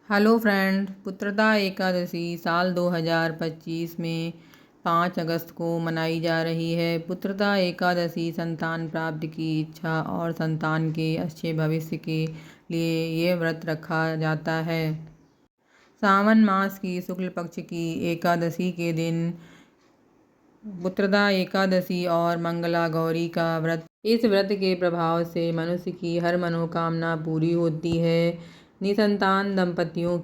Hello friend, Putrada Ekadashi साल 2025 में 5 अगस्त को मनाई जा रही है। पुत्रदा एकादशी संतान प्राप्ति की इच्छा और संतान के अच्छे भविष्य के लिए ये व्रत रखा जाता है। सावन मास की शुक्ल पक्ष की एकादशी के दिन पुत्रदा एकादशी और मंगला गौरी का व्रत। इस व्रत के प्रभाव से मनुष्य की हर मनोकामना पूरी होती है। निसंतान दंपतियों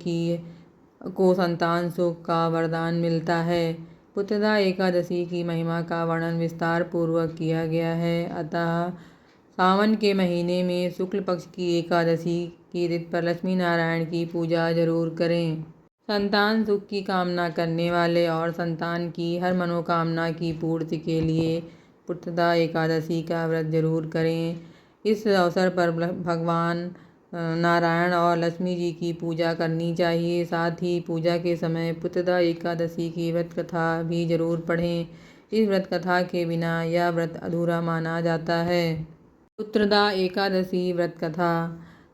को संतान सुख का वरदान मिलता है। पुत्रदा एकादशी की महिमा का वर्णन विस्तार पूर्वक किया गया है। अतः सावन के महीने में शुक्ल पक्ष की एकादशी की तिथि पर लक्ष्मी नारायण की पूजा जरूर करें। संतान सुख की कामना करने वाले और संतान की हर मनोकामना की पूर्ति के लिए पुत्रदा एकादशी का व्रत जरूर करें। इस अवसर पर भगवान नारायण और लक्ष्मी जी की पूजा करनी चाहिए। साथ ही पूजा के समय पुत्रदा एकादशी की व्रत कथा भी जरूर पढ़ें। इस व्रत कथा के बिना यह व्रत अधूरा माना जाता है। पुत्रदा एकादशी व्रत कथा।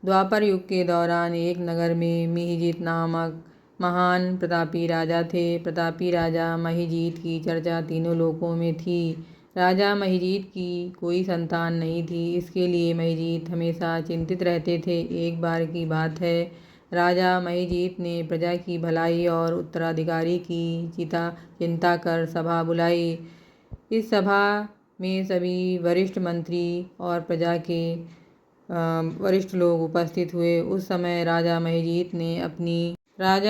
द्वापर युग के दौरान एक नगर में मिहिजीत नामक महान प्रतापी राजा थे। प्रतापी राजा महिजीत की चर्चा तीनों लोकों में थी। राजा महिजीत की कोई संतान नहीं थी। इसके लिए महिजीत हमेशा चिंतित रहते थे। एक बार की बात है, राजा महिजीत ने प्रजा की भलाई और उत्तराधिकारी की चिंता कर सभा बुलाई। इस सभा में सभी वरिष्ठ मंत्री और प्रजा के वरिष्ठ लोग उपस्थित हुए। उस समय राजा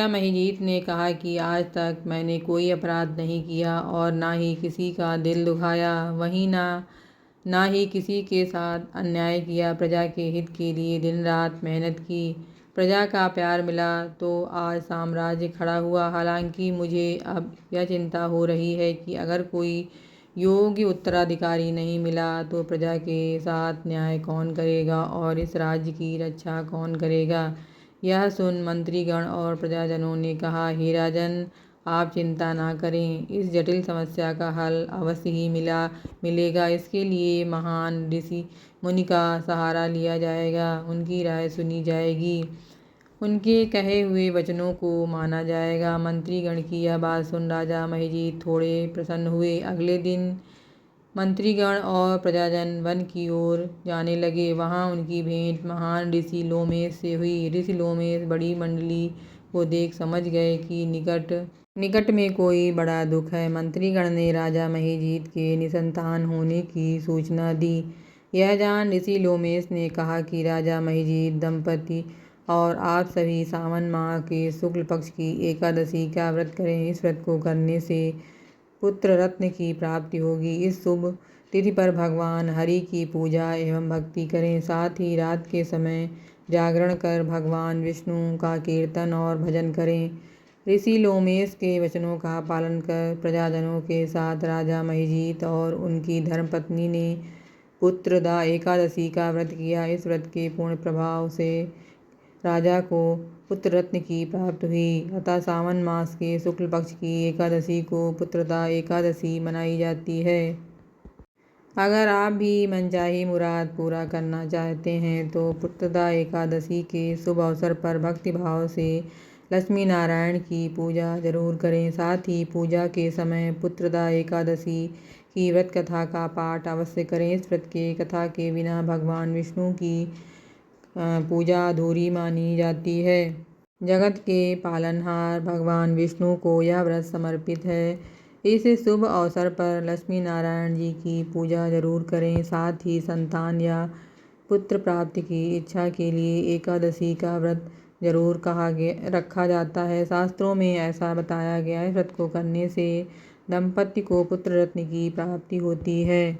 महिजीत ने कहा कि आज तक मैंने कोई अपराध नहीं किया और ना ही किसी का दिल दुखाया, वहीं ना ही किसी के साथ अन्याय किया। प्रजा के हित के लिए दिन रात मेहनत की। प्रजा का प्यार मिला तो आज साम्राज्य खड़ा हुआ। हालांकि मुझे अब यह चिंता हो रही है कि अगर कोई योग्य उत्तराधिकारी नहीं मिला तो प्रजा के साथ न्याय कौन करेगा और इस राज्य की रक्षा कौन करेगा। यह सुन मंत्रीगण और प्रजाजनों ने कहा, हे राजन, आप चिंता ना करें, इस जटिल समस्या का हल अवश्य ही मिलेगा। इसके लिए महान ऋषि मुनि का सहारा लिया जाएगा, उनकी राय सुनी जाएगी, उनके कहे हुए वचनों को माना जाएगा। मंत्रीगण की यह बात सुन राजा महिजीत थोड़े प्रसन्न हुए। अगले दिन मंत्रीगण और प्रजाजन वन की ओर जाने लगे। वहां उनकी भेंट महान ऋषि लोमेश से हुई। ऋषि लोमेश बड़ी मंडली को देख समझ गए कि निकट में कोई बड़ा दुख है। मंत्रीगण ने राजा महिजीत के निसंतान होने की सूचना दी। यह जान ऋषि लोमेश ने कहा कि राजा महिजीत दंपति और आप सभी सावन माह के शुक्ल पक्ष की एकादशी का व्रत करें। इस व्रत को करने से पुत्र रत्न की प्राप्ति होगी। इस शुभ तिथि पर भगवान हरि की पूजा एवं भक्ति करें। साथ ही रात के समय जागरण कर भगवान विष्णु का कीर्तन और भजन करें। ऋषि लोमेश के वचनों का पालन कर प्रजाजनों के साथ राजा महिजीत और उनकी धर्मपत्नी ने पुत्रदा एकादशी का व्रत किया। इस व्रत के पूर्ण प्रभाव से राजा को पुत्र रत्न की प्राप्ति हुई। अतः सावन मास के शुक्ल पक्ष की एकादशी को पुत्रदा एकादशी मनाई जाती है। अगर आप भी मनचाही मुराद पूरा करना चाहते हैं तो पुत्रदा एकादशी के शुभ अवसर पर भक्ति भाव से लक्ष्मी नारायण की पूजा जरूर करें। साथ ही पूजा के समय पुत्रदा एकादशी की व्रत कथा का पाठ अवश्य करें। इस व्रत के कथा के बिना भगवान विष्णु की पूजा अधूरी मानी जाती है। जगत के पालनहार भगवान विष्णु को यह व्रत समर्पित है। इस शुभ अवसर पर लक्ष्मी नारायण जी की पूजा जरूर करें। साथ ही संतान या पुत्र प्राप्ति की इच्छा के लिए एकादशी का व्रत जरूर रखा जाता है। शास्त्रों में ऐसा बताया गया है, व्रत को करने से दंपति को पुत्र रत्न की प्राप्ति होती है।